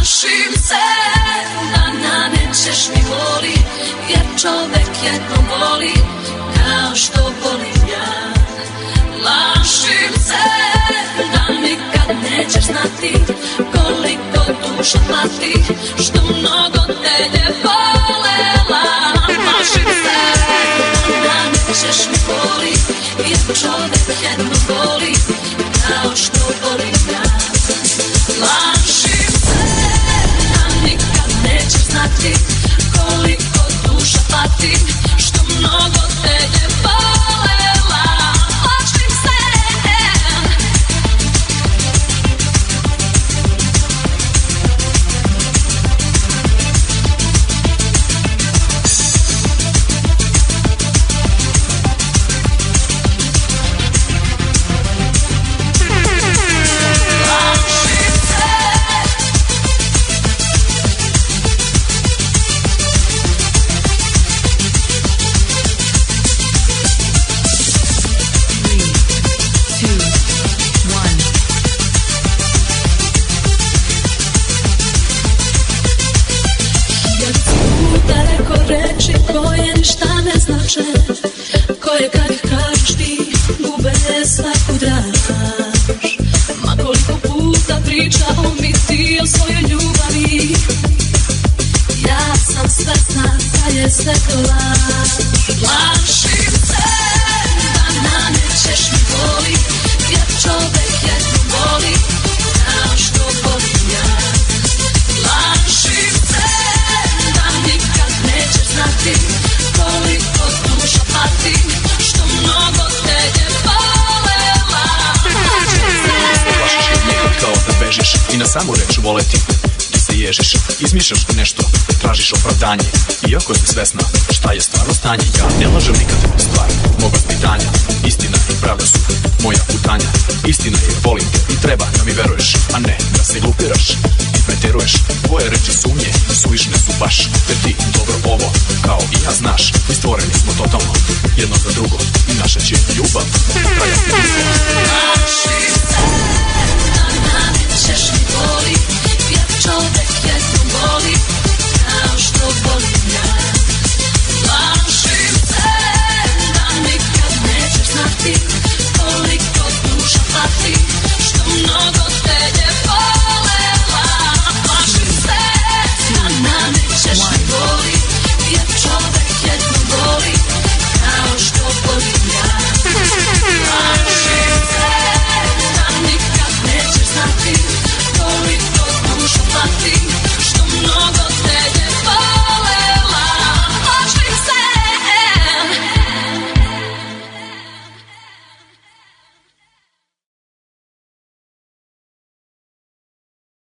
Plašim se da nanećeš mi boli, jer čovek jednom voli kao što volim ja. Plašim se da nikad nećeš znati koliko duša pati, što mnogo te je volela. Plašim se da nećeš mi boli, jer čovek jednom voli kao što volim ja. Plašim se da nikad nećeš znati koliko duša pati, što mnogo te je volela. Plašim se. Koje kad ih kažeš ti gube svaku draž. Ma koliko puta pričao mi ti o svojoj ljubavi, ja sam svesna da je sve to laž. Plašim se da nanećeš mi boli, jer čovek jednom voli kao što volim ja. Plašim se da nikad nećeš znati koliko duša pati, što mnogo te je volela. Plašiš kad nekad kao da bežiš i na samu reč voleti ti se ježiš, izmišljaš nešto, tražiš opravdanje. Iako si svesna šta je stvarno stanje, ja ne lažem nikad, stvar mog vaspitanja. Istina i pravda su moja putanja. Istina je volim te i treba da mi veruješ, a ne da se glupiraš i preteruješ. Tvoje reči sumnje suvišne su baš, jer ti dobro ovo kao i ja znaš. Mi stvoreni smo totalno jedno za drugo i naša će ljubav trajati dugo.